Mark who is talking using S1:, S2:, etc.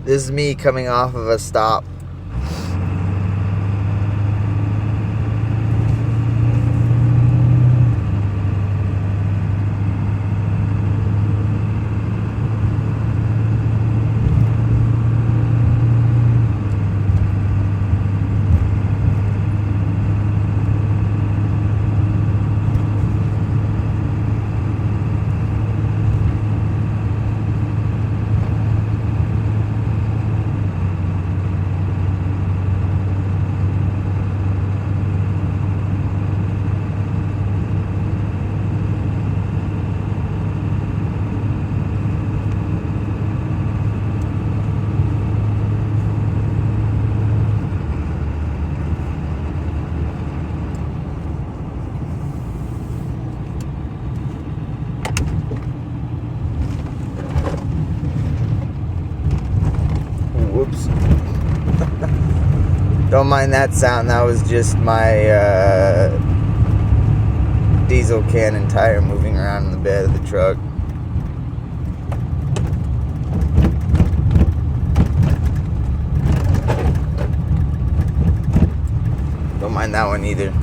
S1: This is me coming off of a stop. Whoops. Don't mind that sound. That was just my diesel cannon tire moving around in the bed of the truck. Don't mind that one either.